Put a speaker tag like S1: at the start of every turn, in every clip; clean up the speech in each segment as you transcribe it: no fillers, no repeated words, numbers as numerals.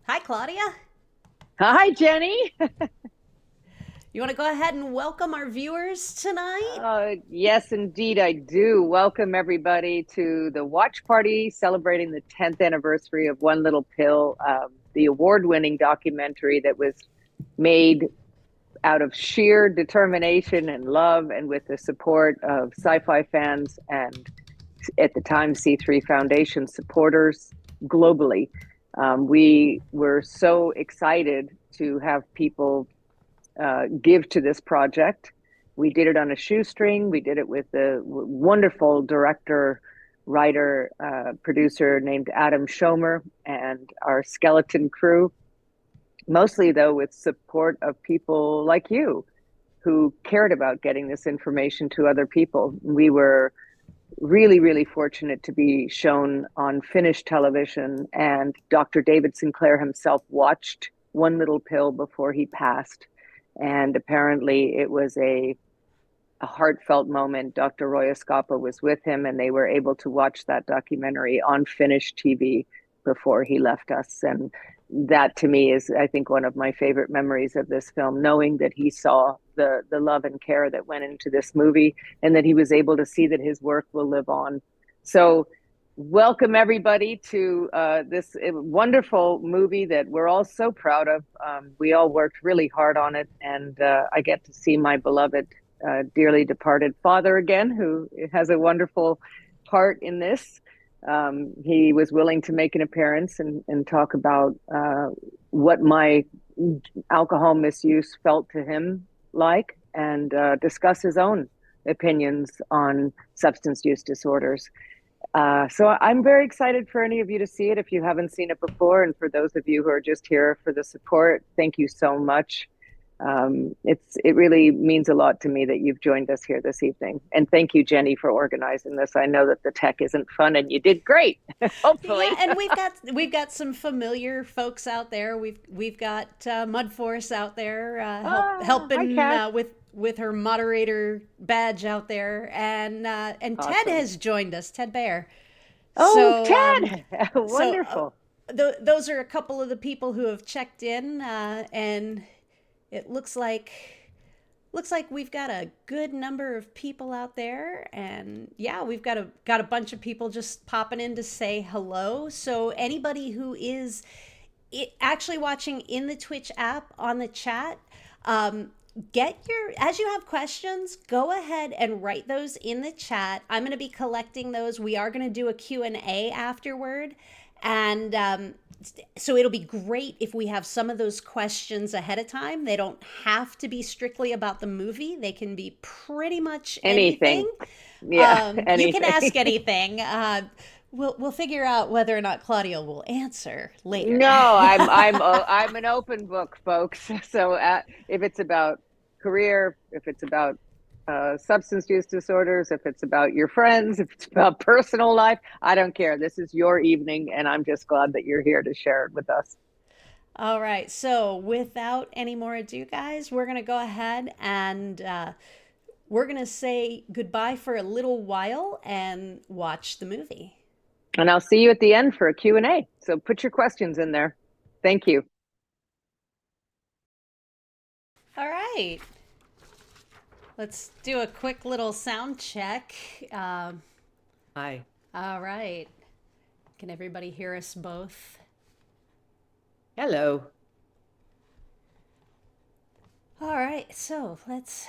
S1: Hi, Claudia.
S2: Hi, Jenny.
S1: You want to go ahead and welcome our viewers tonight?
S2: Yes, indeed, I do. Welcome everybody to the watch party celebrating the 10th anniversary of One Little Pill, the award-winning documentary that was made out of sheer determination and love, and with the support of sci-fi fans and, at the time, C3 Foundation supporters globally. We were so excited to have people give to this project. We did it on a shoestring. We did it with a wonderful director, writer, producer named Adam Schomer and our skeleton crew, mostly though with support of people like you who cared about getting this information to other people. We were really, really fortunate to be shown on Finnish television, and Dr. David Sinclair himself watched One Little Pill before he passed. And apparently it was a heartfelt moment. Dr. Roy Escapa was with him, and they were able to watch that documentary on Finnish TV before he left us. And that to me is, I think, one of my favorite memories of this film, knowing that he saw the love and care that went into this movie, and that he was able to see that his work will live on. So welcome everybody to this wonderful movie that we're all so proud of. We all worked really hard on it, and I get to see my beloved, dearly departed father again, who has a wonderful part in this. He was willing to make an appearance and talk about what my alcohol misuse felt to him like, and discuss his own opinions on substance use disorders. So I'm very excited for any of you to see it if you haven't seen it before. And for those of you who are just here for the support, thank you so much. It really means a lot to me that you've joined us here this evening. And thank you, Jenny, for organizing this. I know that the tech isn't fun, and you did great,
S1: Yeah,
S2: hopefully.
S1: and we've got some familiar folks out there. We've got Mud Force out there
S2: Hi,
S1: helping
S2: Kat.
S1: with her moderator badge out there, and Ted
S2: Awesome.
S1: has joined us, Ted Bear.
S2: Oh,
S1: So
S2: Ted.
S1: so
S2: Wonderful.
S1: those are a couple of the people who have checked in, and it looks like we've got a good number of people out there, and yeah, we've got a bunch of people just popping in to say hello. So anybody who is actually watching in the Twitch app on the chat, get your as you have questions, go ahead and write those in the chat. I'm going to be collecting those. We are going to do a Q&A afterward, and so it'll be great if we have some of those questions ahead of time. They don't have to be strictly about the movie. They can be pretty much anything.
S2: Anything. Yeah,
S1: You can
S2: anything.
S1: ask anything. We'll figure out whether or not Claudia will answer later.
S2: No, I'm an open book, folks. So if it's about career, if it's about substance use disorders, if it's about your friends, if it's about personal life, I don't care. This is your evening, and I'm just glad that you're here to share it with us.
S1: All right. So without any more ado, guys, we're gonna go ahead and we're gonna say goodbye for a little while and watch the movie.
S2: And I'll see you at the end for a Q&A. So put your questions in there. Thank you.
S1: All right. Let's do a quick little sound check.
S3: Hi.
S1: All right. Can everybody hear us both?
S3: Hello.
S1: All right. So let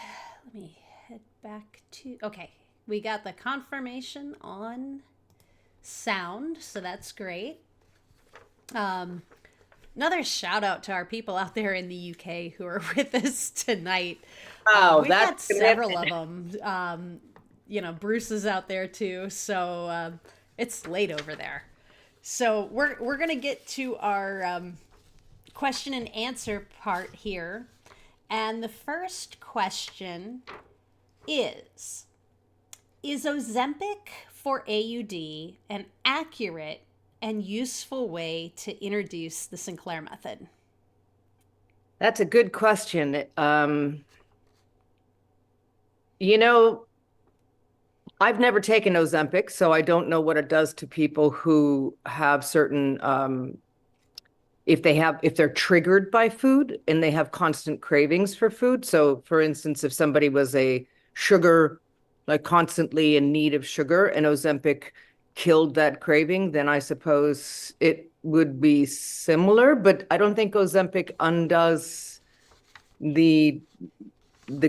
S1: me head back to. Okay. We got the confirmation on sound, so that's great. Um, Another shout out to our people out there in the UK who are with us tonight.
S3: Oh,
S1: We've got
S3: that's
S1: several of
S3: commitment.
S1: them. Bruce is out there too, so it's late over there. So we're gonna get to our question and answer part here, and the first question is: Is Ozempic for AUD an accurate and useful way to introduce the Sinclair method?
S3: That's a good question. You know, I've never taken Ozempic, so I don't know what it does to people who have certain if they're triggered by food and they have constant cravings for food. So for instance, if somebody was like constantly in need of sugar and Ozempic killed that craving, then I suppose it would be similar, but I don't think Ozempic undoes the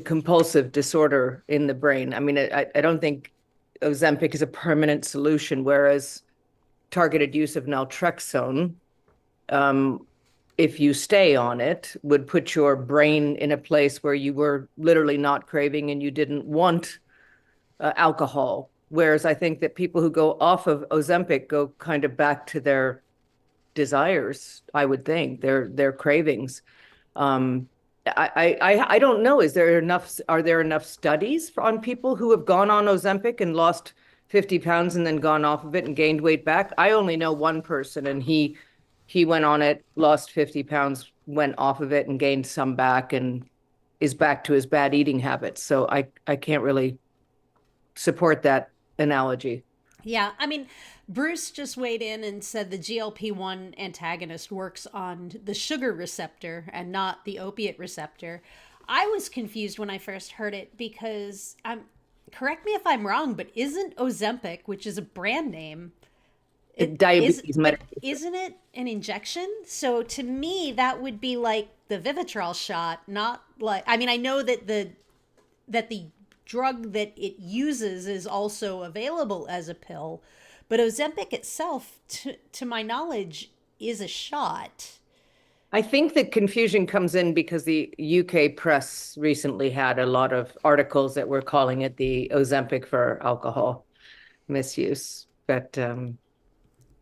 S3: compulsive disorder in the brain. I mean, I don't think Ozempic is a permanent solution, whereas targeted use of naltrexone, if you stay on it, would put your brain in a place where you were literally not craving and you didn't want alcohol. Whereas I think that people who go off of Ozempic go kind of back to their desires, I would think, their cravings. I don't know. Are there enough studies on people who have gone on Ozempic and lost 50 pounds and then gone off of it and gained weight back? I only know one person, and he went on it, lost 50 pounds, went off of it and gained some back and is back to his bad eating habits. So I can't really support that analogy.
S1: Yeah, I mean, Bruce just weighed in and said the GLP-1 antagonist works on the sugar receptor and not the opiate receptor. I was confused when I first heard it because correct me if I'm wrong, but isn't Ozempic, which is a brand name,
S3: Diabetes medication.
S1: isn't it an injection? So to me, that would be like the Vivitrol shot, not like, I mean, I know that the drug that it uses is also available as a pill, but Ozempic itself, to my knowledge, is a shot.
S3: I think the confusion comes in because the UK press recently had a lot of articles that were calling it the Ozempic for alcohol misuse. But
S1: And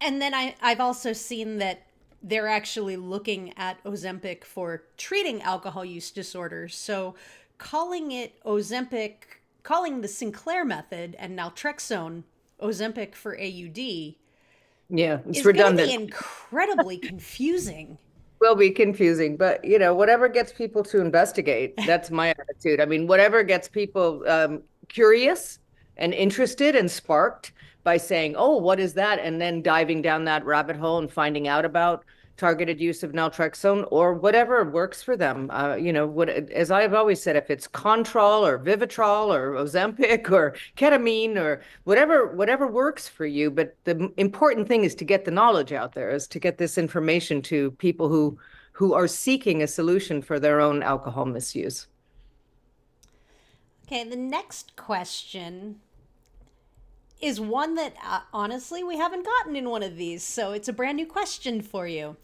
S1: then I've also seen that they're actually looking at Ozempic for treating alcohol use disorders. So calling it Ozempic, calling the Sinclair method and naltrexone Ozempic for AUD,
S3: yeah, it's
S1: is
S3: redundant.
S1: going to be incredibly confusing.
S3: Will be confusing, but whatever gets people to investigate, that's my attitude. I mean, whatever gets people curious and interested and sparked by saying, "Oh, what is that?" and then diving down that rabbit hole and finding out about targeted use of naltrexone or whatever works for them. As I've always said, if it's Control or Vivitrol or Ozempic or ketamine or whatever works for you. But the important thing is to get the knowledge out there, is to get this information to people who are seeking a solution for their own alcohol misuse.
S1: Okay, the next question is one that honestly we haven't gotten in one of these, so it's a brand new question for you.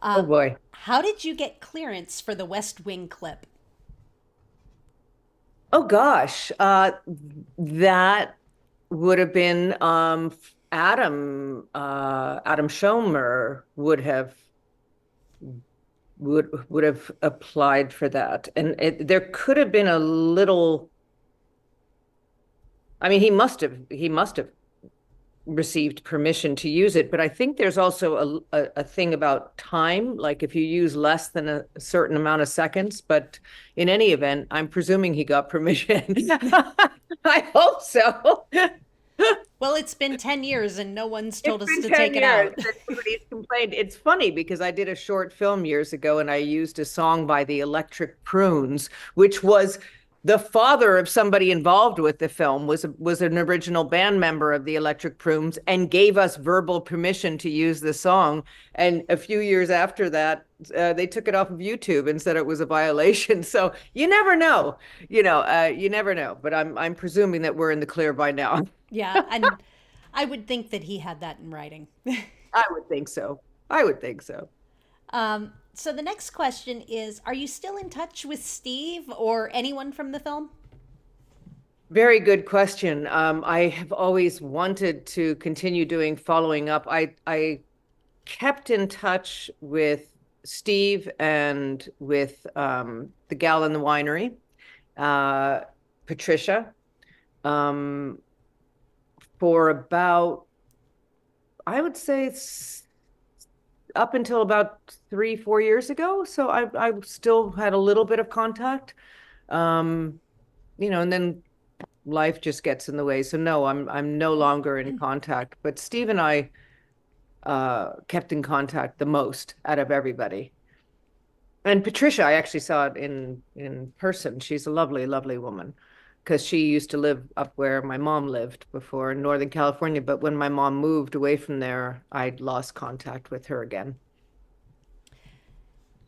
S3: Oh boy.
S1: How did you get clearance for the West Wing clip?
S3: Oh gosh, that would have been Adam Schomer would have applied for that, and there could have been a little. I mean, he must have received permission to use it, but I think there's also a thing about time, like if you use less than a certain amount of seconds. But in any event, I'm presuming he got permission. I hope so.
S1: Well, it's been 10 years and no one's told us to
S3: 10
S1: take it
S3: years
S1: out.
S3: that somebody's complained. It's funny because I did a short film years ago and I used a song by the Electric Prunes, which was the father of somebody involved with the film, was an original band member of the Electric Prunes and gave us verbal permission to use the song. And a few years after that, they took it off of YouTube and said it was a violation. So you never know, you never know. But I'm presuming that we're in the clear by now.
S1: Yeah, and I would think that he had that in writing.
S3: I would think so.
S1: So the next question is, are you still in touch with Steve or anyone from the film?
S3: Very good question. I have always wanted to continue following up. I kept in touch with Steve and with the gal in the winery, Patricia, for about, I would say it's up until about 3-4 years ago. So I still had a little bit of contact, and then life just gets in the way. So no, I'm no longer in contact. But Steve and I kept in contact the most out of everybody. And Patricia, I actually saw it in person. She's a lovely, lovely woman because she used to live up where my mom lived before in Northern California. But when my mom moved away from there, I'd lost contact with her again.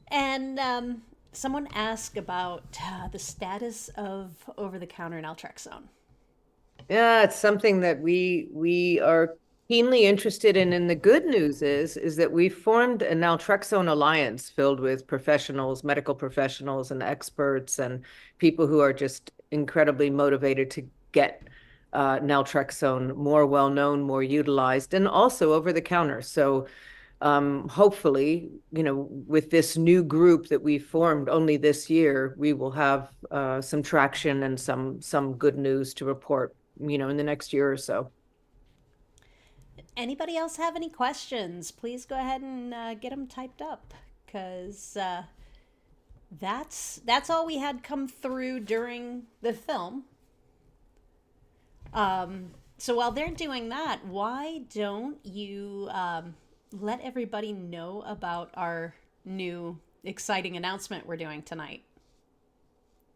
S1: And someone asked about the status of over-the-counter naltrexone.
S3: Yeah, it's something that we are keenly interested in. And the good news is that we formed a naltrexone alliance filled with professionals, medical professionals, and experts, and people who are just incredibly motivated to get naltrexone more well known, more utilized, and also over the counter. So hopefully, with this new group that we formed only this year, we will have some traction and some good news to report, in the next year or so.
S1: Anybody else have any questions? Please go ahead and get them typed up, because that's all we had come through during the film. So while they're doing that, why don't you let everybody know about our new exciting announcement we're doing tonight?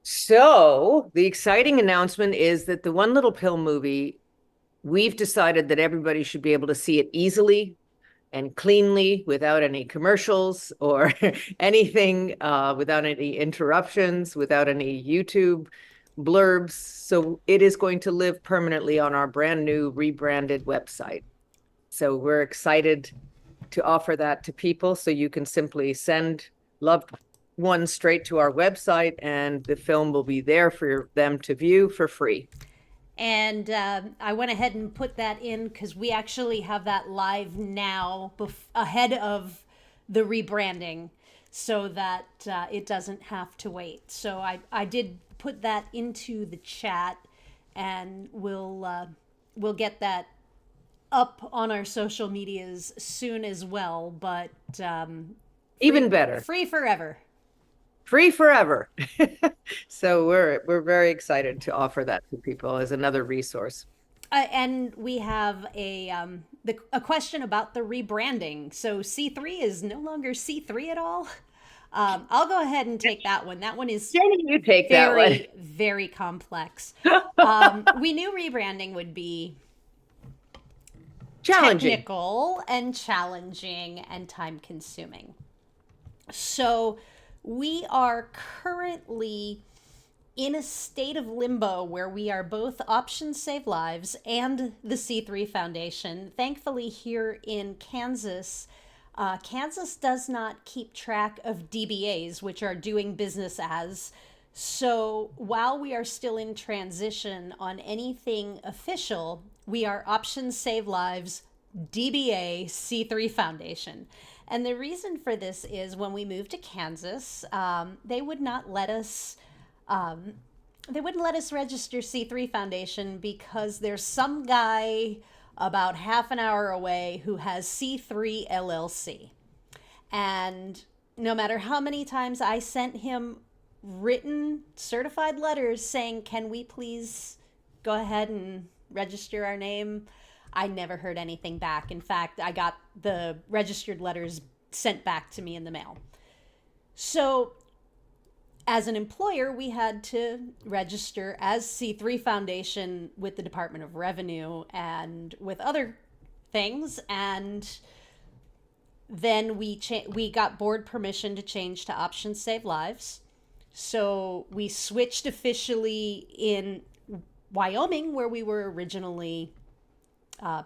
S3: So the exciting announcement is that the One Little Pill movie, we've decided that everybody should be able to see it easily and cleanly without any commercials or anything, without any interruptions, without any YouTube blurbs. So it is going to live permanently on our brand new rebranded website. So we're excited to offer that to people. So you can simply send loved ones straight to our website, and the film will be there for them to view for free.
S1: And I went ahead and put that in because we actually have that live now ahead of the rebranding, so that it doesn't have to wait. So I did put that into the chat, and we'll get that up on our social medias soon as well. But
S3: even better,
S1: free forever.
S3: Free forever. So we're very excited to offer that to people as another resource.
S1: And we have a question about the rebranding. So C3 is no longer C3 at all. I'll go ahead and take that one. That one is
S3: Jenny, you take that one.
S1: Very complex. We knew rebranding would be
S3: challenging,
S1: technical and challenging and time consuming. So we are currently in a state of limbo where we are both Options Save Lives and the C3 Foundation. Thankfully, here in Kansas, Kansas does not keep track of DBAs, which are doing business as. So while we are still in transition on anything official, we are Options Save Lives, DBA, C3 Foundation. And the reason for this is when we moved to Kansas, they would not let us. They wouldn't let us register C3 Foundation because there's some guy about half an hour away who has C3 LLC. And no matter how many times I sent him written certified letters saying, can we please go ahead and register our name, I never heard anything back. In fact, I got the registered letters sent back to me in the mail. So as an employer, we had to register as C3 Foundation with the Department of Revenue and with other things. And then we got board permission to change to Options Save Lives. So we switched officially in Wyoming, where we were originally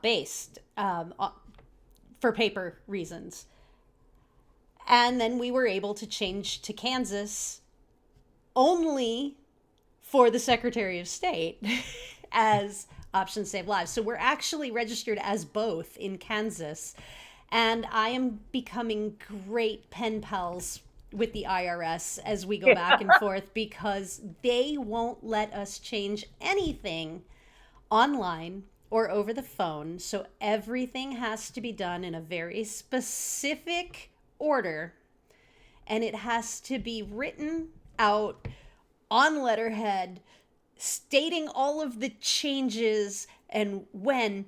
S1: based, for paper reasons. And then we were able to change to Kansas only for the Secretary of State as Options Save Lives. So we're actually registered as both in Kansas. And I am becoming great pen pals with the IRS as we go back and forth, because they won't let us change anything online or over the phone. So everything has to be done in a very specific order, and it has to be written out on letterhead stating all of the changes and when.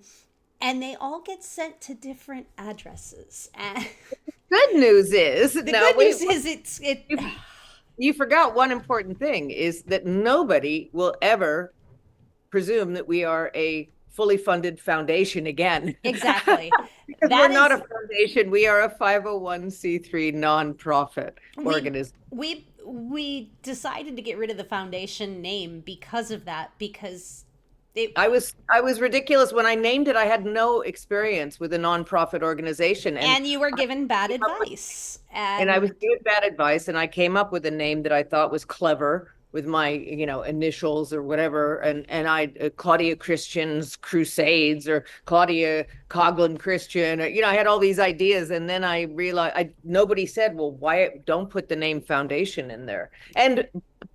S1: and they all get sent to different addresses. And
S3: Good news is,
S1: the
S3: now
S1: good
S3: wait,
S1: news is it.
S3: you forgot one important thing, is that nobody will ever presume that we are a fully funded foundation again.
S1: Exactly.
S3: Because we're
S1: That
S3: not a
S1: is
S3: foundation, we are a 501c3 nonprofit
S1: we
S3: organization.
S1: we decided to get rid of the foundation name because of that, because it
S3: I was ridiculous when I named it. I had no experience with a nonprofit organization, and
S1: and you were
S3: I
S1: given bad
S3: came up with
S1: advice.
S3: and I was
S1: And
S3: given bad advice, and I came up with a name that I thought was clever with my, initials or whatever, and I Claudia Christian's Crusades, or Claudia Coughlin Christian, or, I had all these ideas, and then I realized nobody said, well, why don't put the name foundation in there? And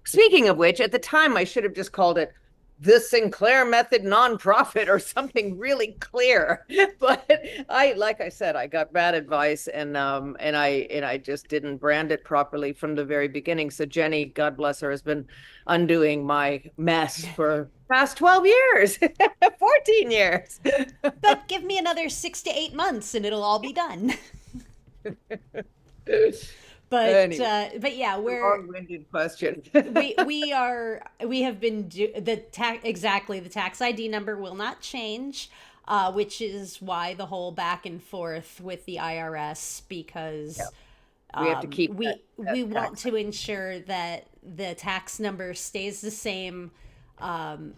S3: speaking of which, at the time I should have just called it the Sinclair Method Nonprofit or something really clear. But like I said, I got bad advice, and I just didn't brand it properly from the very beginning. So Jenny, God bless her, has been undoing my mess for past 12 years, 14 years.
S1: but give me another 6 to 8 months and it'll all be done.
S3: Anyway,
S1: But yeah,
S3: long-winded question.
S1: we have been exactly, the tax ID number will not change, which is why the whole back and forth with the IRS, because
S3: Yeah. We have to keep
S1: we want to ensure that the tax number stays the same, and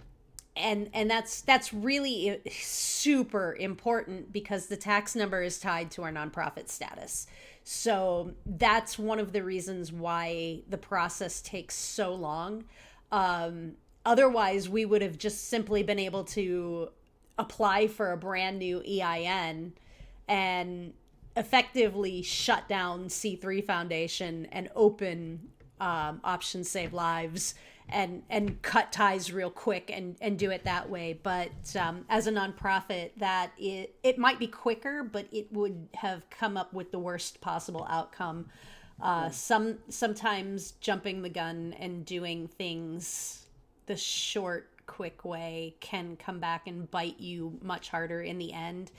S1: that's really super important because the tax number is tied to our nonprofit status. So that's one of the reasons why the process takes so long. Otherwise, we would have just simply been able to apply for a brand new EIN and effectively shut down C3 Foundation and open Options Save Lives, and cut ties real quick and do it that way. But as a nonprofit, it might be quicker, but it would have come up with the worst possible outcome. Sometimes jumping the gun and doing things the short, quick way can come back and bite you much harder in the end.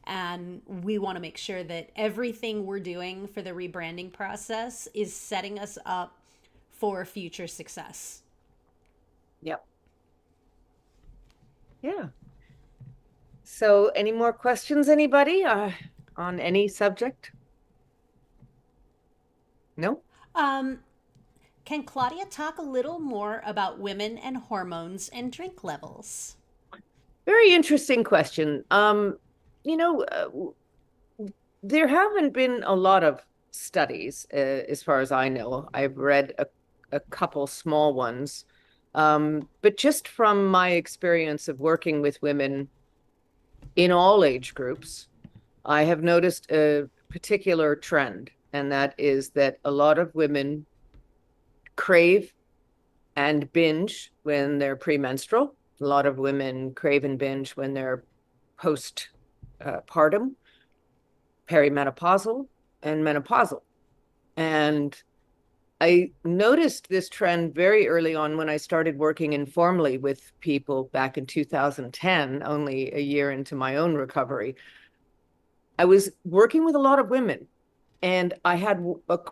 S1: And we want to make sure that everything we're doing for the rebranding process is setting us up for future success.
S3: Yep. Yeah. So any more questions, anybody, on any subject? No?
S1: Can Claudia talk a little more about women and hormones and drink levels?
S3: Very interesting question. There haven't been a lot of studies, as far as I know. I've read a couple small ones. But just from my experience of working with women in all age groups, I have noticed a particular trend, and that is that a lot of women crave and binge when they're premenstrual. A lot of women crave and binge when they're postpartum, perimenopausal, and menopausal. And I noticed this trend very early on when I started working informally with people back in 2010, only a year into my own recovery. I was working with a lot of women, and I had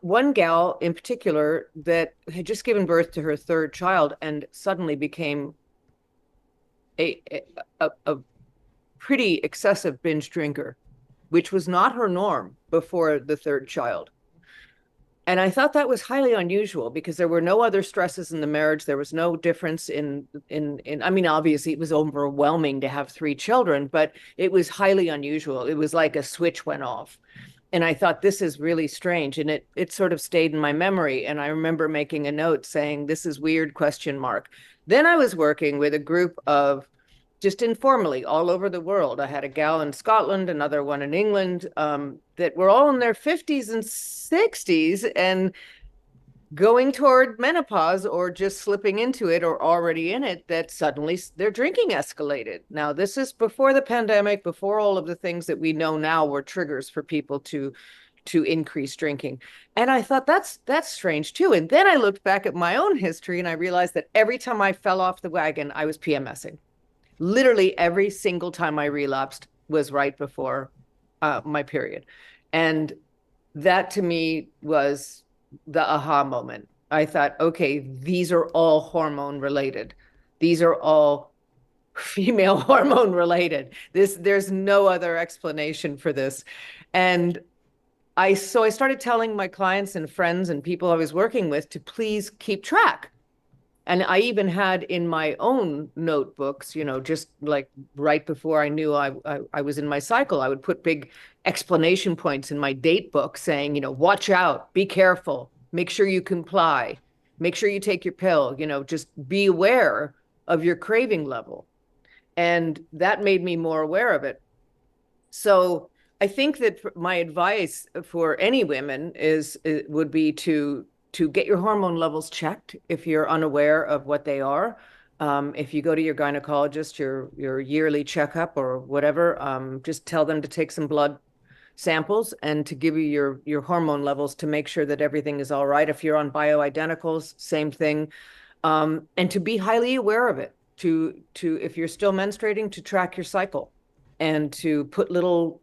S3: one gal in particular that had just given birth to her third child and suddenly became a pretty excessive binge drinker, which was not her norm before the third child. And I thought that was highly unusual because there were no other stresses in the marriage. There was no difference in I mean, obviously it was overwhelming to have three children, but it was highly unusual. It was like a switch went off. And I thought, this is really strange. And it sort of stayed in my memory. And I remember making a note saying, this is weird, question mark. Then I was working with a group of, just informally, all over the world. I had a gal in Scotland, another one in England, that were all in their 50s and 60s and going toward menopause or just slipping into it or already in it, that suddenly their drinking escalated. Now, this is before the pandemic, before all of the things that we know now were triggers for people to increase drinking. And I thought, that's strange too. And then I looked back at my own history and I realized that every time I fell off the wagon, I was PMSing. Literally every single time I relapsed, was right before my period. And that to me was the aha moment. I thought, okay, these are all hormone related. These are all female hormone related. There's no other explanation for this. And so I started telling my clients and friends and people I was working with to please keep track. And I even had in my own notebooks, just like right before I knew I was in my cycle, I would put big explanation points in my date book saying, watch out, be careful, make sure you comply, make sure you take your pill, just be aware of your craving level. And that made me more aware of it. So I think that my advice for any women would be to get your hormone levels checked if you're unaware of what they are. If you go to your gynecologist, your yearly checkup or whatever, just tell them to take some blood samples and to give you your hormone levels to make sure that everything is all right. If you're on bioidenticals, same thing. And to be highly aware of it, to if you're still menstruating, to track your cycle and to put little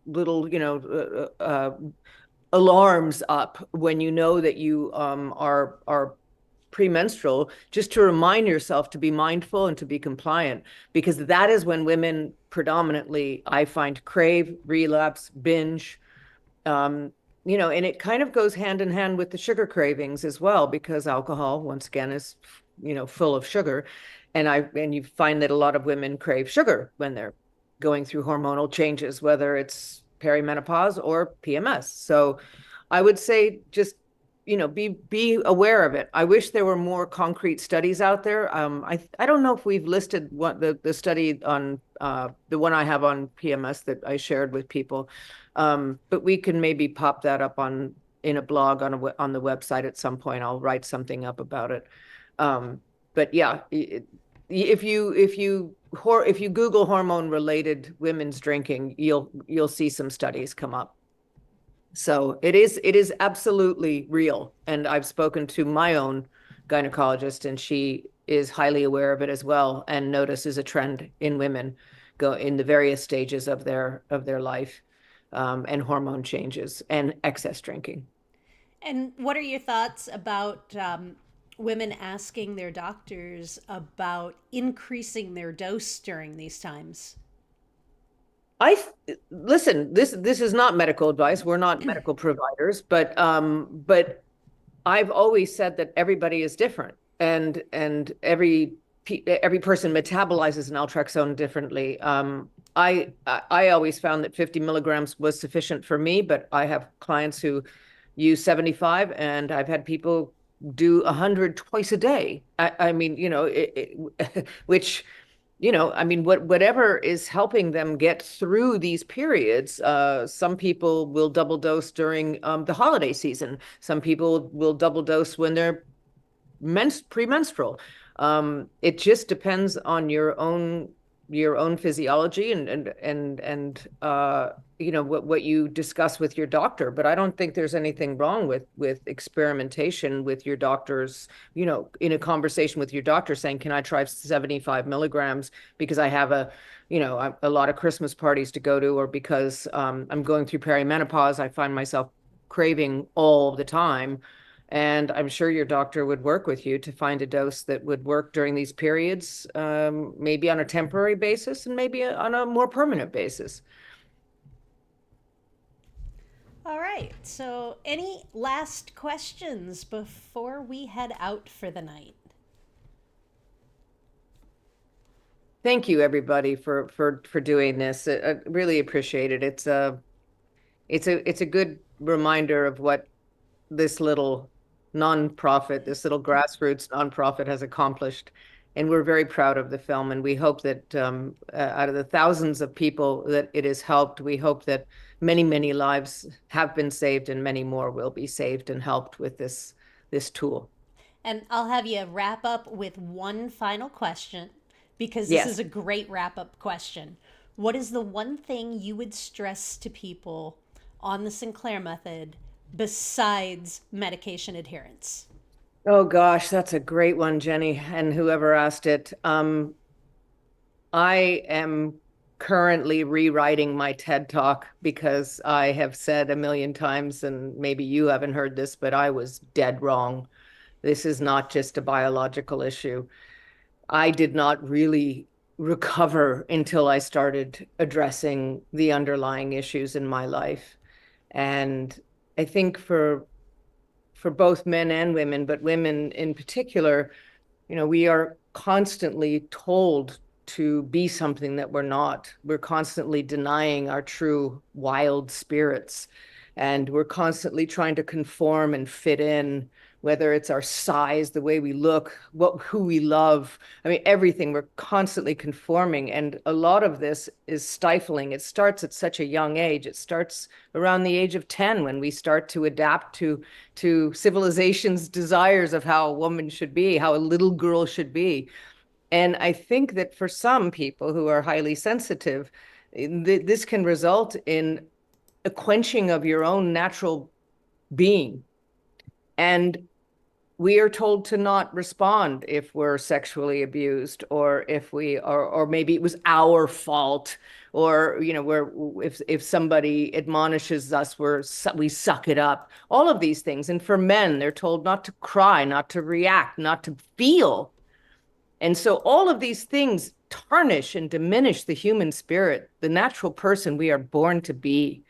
S3: alarms up when you know that you are premenstrual, just to remind yourself to be mindful and to be compliant, because that is when women predominantly, I find, crave, relapse, binge. And it kind of goes hand in hand with the sugar cravings as well, because alcohol, once again, is full of sugar. And you find that a lot of women crave sugar when they're going through hormonal changes, whether it's perimenopause or PMS. So I would say just be aware of it. I wish there were more concrete studies out there. I don't know if we've listed what the study on the one I have on PMS that I shared with people, but we can maybe pop that up in a blog on the website at some point. I'll write something up about it. But yeah, if you Google hormone related women's drinking, you'll see some studies come up. So it is absolutely real. And I've spoken to my own gynecologist, and she is highly aware of it as well, and notices a trend in women go in the various stages of their life, and hormone changes and excess drinking.
S1: And what are your thoughts about women asking their doctors about increasing their dose during these times?
S3: Listen, this is not medical advice. We're not medical providers, but I've always said that everybody is different, and every person metabolizes naltrexone differently. I always found that 50 milligrams was sufficient for me, but I have clients who use 75, and I've had people do 100 twice a day. I mean, which, I mean, whatever is helping them get through these periods. Some people will double dose during the holiday season. Some people will double dose when they're premenstrual. It just depends on your own physiology and what you discuss with your doctor. But I don't think there's anything wrong with experimentation with your doctors, in a conversation with your doctor saying, can I try 75 milligrams because I have a lot of Christmas parties to go to, or because I'm going through perimenopause, I find myself craving all the time. And I'm sure your doctor would work with you to find a dose that would work during these periods, maybe on a temporary basis and maybe on a more permanent basis.
S1: All right. So, any last questions before we head out for the night?
S3: Thank you, everybody, for doing this. I really appreciate it. It's a good reminder of what this little nonprofit, this little grassroots nonprofit has accomplished. And we're very proud of the film. And we hope that out of the thousands of people that it has helped, we hope that many, many lives have been saved and many more will be saved and helped with this tool.
S1: And I'll have you wrap up with one final question, because this
S3: Yes.
S1: is a great wrap up question. What is the one thing you would stress to people on the Sinclair method besides medication adherence?
S3: Oh gosh, that's a great one, Jenny, and whoever asked it. I am currently rewriting my TED Talk because I have said a million times, and maybe you haven't heard this, but I was dead wrong. This is not just a biological issue. I did not really recover until I started addressing the underlying issues in my life. And I think for both men and women, but women in particular, we are constantly told to be something that we're not. We're constantly denying our true wild spirits. And we're constantly trying to conform and fit in, whether it's our size, the way we look, who we love. I mean, everything. We're constantly conforming. And a lot of this is stifling. It starts at such a young age. It starts around the age of 10 when we start to adapt to civilization's desires of how a woman should be, how a little girl should be. And I think that for some people who are highly sensitive, this can result in a quenching of your own natural being. And we are told to not respond if we're sexually abused, or if we are, or maybe it was our fault, or if somebody admonishes us, we suck it up. All of these things. And for men, they're told not to cry, not to react, not to feel. And so all of these things tarnish and diminish the human spirit, the natural person we are born to be.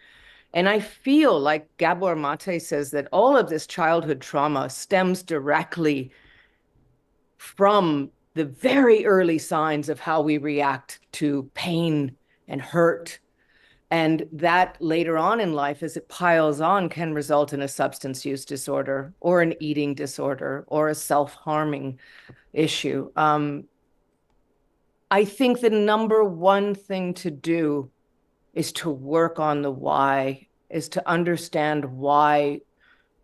S3: And I feel like Gabor Mate says that all of this childhood trauma stems directly from the very early signs of how we react to pain and hurt. And that later on in life, as it piles on, can result in a substance use disorder or an eating disorder or a self-harming issue. I think the number one thing to do is to work on the why, is to understand why,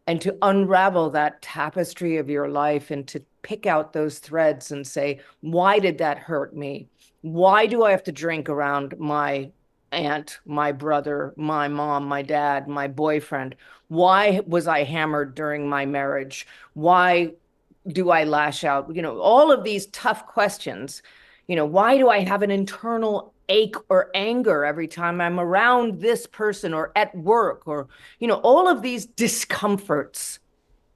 S3: and to unravel that tapestry of your life and to pick out those threads and say, why did that hurt me? Why do I have to drink around my aunt, my brother, my mom, my dad, my boyfriend? Why was I hammered during my marriage? Why do I lash out? All of these tough questions. Why do I have an internal ache or anger every time I'm around this person or at work, or, all of these discomforts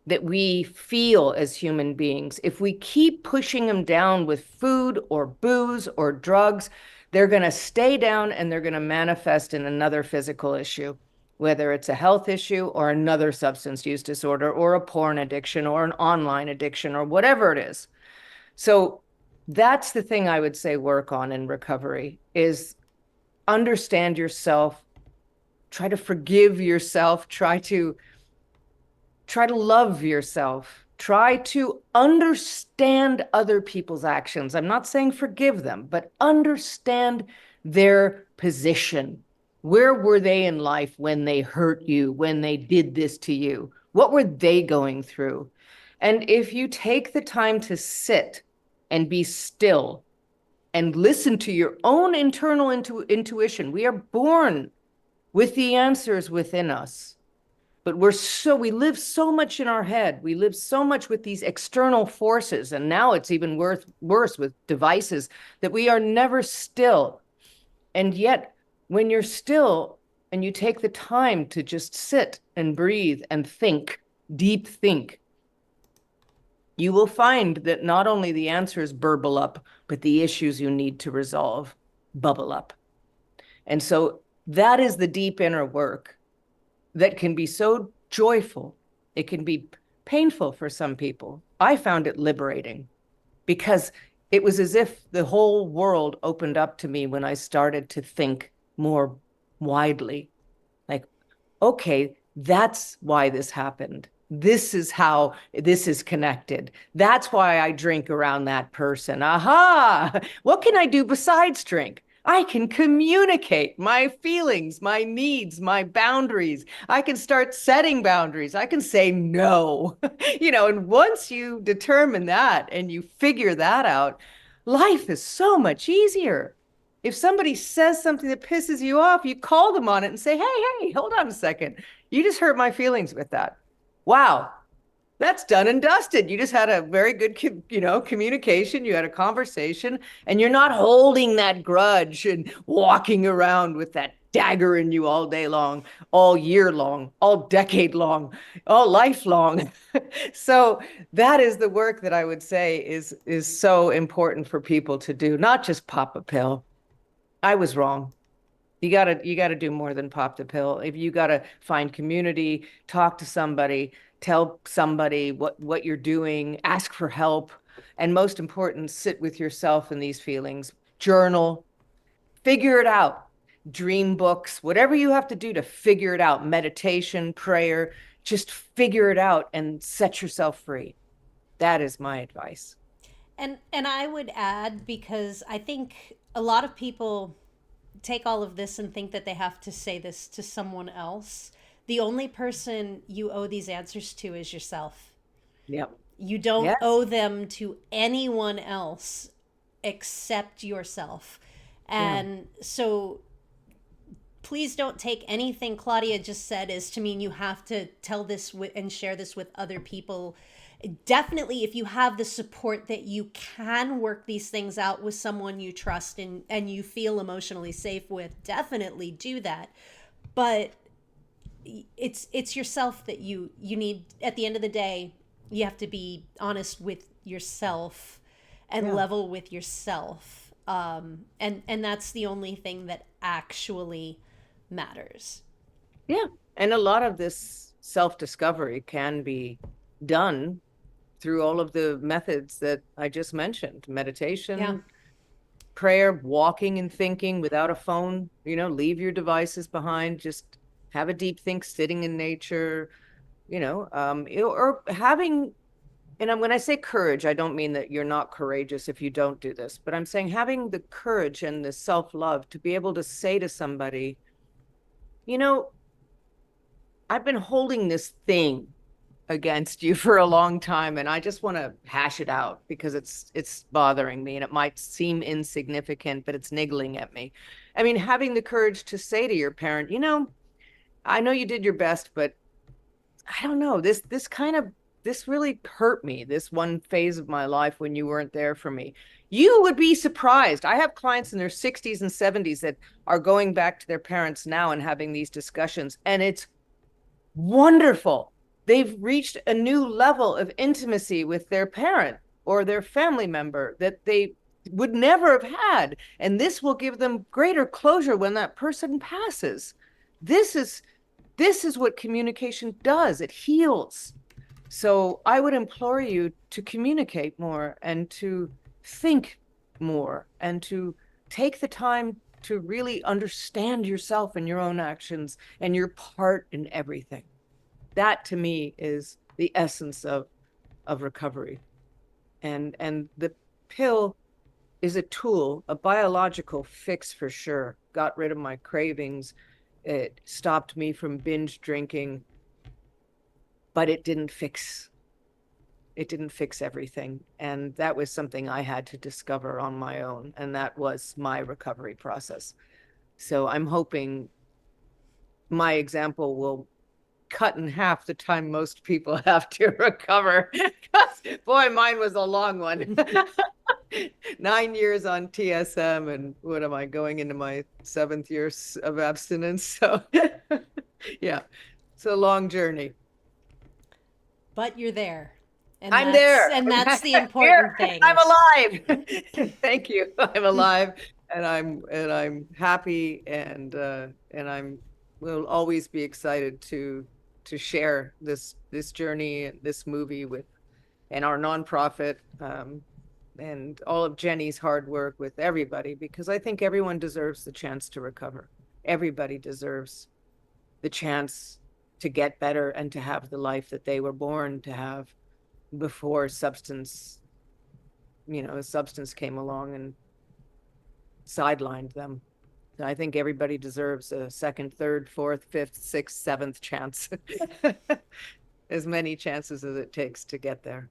S3: that we feel as human beings? If we keep pushing them down with food or booze or drugs, they're going to stay down and they're going to manifest in another physical issue, whether it's a health issue or another substance use disorder or a porn addiction or an online addiction or whatever it is. So that's the thing I would say work on in recovery, is understand yourself, try to forgive yourself, try to love yourself, try to understand other people's actions. I'm not saying forgive them, but understand their position. Where were they in life when they hurt you, when they did this to you? What were they going through? And if you take the time to sit and be still and listen to your own internal intuition, we are born with the answers within us. But we live so much in our head. We live so much with these external forces. And now it's even worse with devices, that we are never still. And yet, when you're still and you take the time to just sit and breathe and think, deep think, you will find that not only the answers burble up, but the issues you need to resolve bubble up. And so that is the deep inner work that can be so joyful. It can be painful for some people. I found it liberating, because it was as if the whole world opened up to me when I started to think more widely. Like, okay, that's why this happened. This is how this is connected. That's why I drink around that person. Aha! What can I do besides drink? I can communicate my feelings, my needs, my boundaries. I can start setting boundaries. I can say no. And once you determine that and you figure that out, life is so much easier. If somebody says something that pisses you off, you call them on it and say, hey, hold on a second. You just hurt my feelings with that. Wow. That's done and dusted. You just had a very good, communication. You had a conversation, and you're not holding that grudge and walking around with that dagger in you all day long, all year long, all decade long, all life long. So that is the work that I would say is so important for people to do, not just pop a pill. I was wrong. You gotta do more than pop the pill. If you gotta find community, talk to somebody, tell somebody what you're doing, ask for help, and most important, sit with yourself in these feelings, journal, figure it out, dream books, whatever you have to do to figure it out, meditation, prayer, just figure it out and set yourself free. That is my advice.
S1: And I would add, because I think a lot of people take all of this and think that they have to say this to someone else. The only person you owe these answers to is yourself.
S3: Yep.
S1: You don't
S3: Yes.
S1: owe them to anyone else except yourself.
S3: Yeah.
S1: And so please don't take anything Claudia just said as to mean you have to tell this with, and share this with other people. Definitely, if you have the support that you can work these things out with someone you trust and you feel emotionally safe with, definitely do that. But it's yourself that you need. At the end of the day, you have to be honest with yourself and
S3: Yeah.
S1: level with yourself. And that's the only thing that actually matters.
S3: Yeah. And a lot of this self-discovery can be done through all of the methods that I just mentioned,
S1: Yeah.
S3: meditation, prayer, walking and thinking without a phone, leave your devices behind, just have a deep think sitting in nature, or having, when I say courage, I don't mean that you're not courageous if you don't do this, but I'm saying having the courage and the self-love to be able to say to somebody, you know, I've been holding this thing against you for a long time, and I just want to hash it out because it's bothering me, and it might seem insignificant, but it's niggling at me. I mean, having the courage to say to your parent, I know you did your best, but I don't know, this really hurt me, this one phase of my life when you weren't there for me. You would be surprised. I have clients in their 60s and 70s that are going back to their parents now and having these discussions, and it's wonderful. They've reached a new level of intimacy with their parent or their family member that they would never have had. And this will give them greater closure when that person passes. This is what communication does. It heals. So I would implore you to communicate more and to think more and to take the time to really understand yourself and your own actions and your part in everything. That to me is the essence of recovery. And the pill is a tool, a biological fix for sure. Got rid of my cravings. It stopped me from binge drinking, but it didn't fix everything. And that was something I had to discover on my own. And that was my recovery process. So I'm hoping my example will cut in half the time most people have to recover. Boy, mine was a long one. 9 years on TSM, and what am I going into my 7th year of abstinence? So yeah, it's a long journey.
S1: But you're there. And
S3: I'm there.
S1: that's the
S3: I'm
S1: important
S3: here.
S1: thing.
S3: I'm alive. Thank you. I'm alive, and I'm happy, and I'm will always be excited to share this journey, this movie with, and our nonprofit, and all of Jenny's hard work with everybody, because I think everyone deserves the chance to recover. Everybody deserves the chance to get better and to have the life that they were born to have before substance came along and sidelined them. I think everybody deserves a second, third, fourth, fifth, sixth, seventh chance. As many chances as it takes to get there.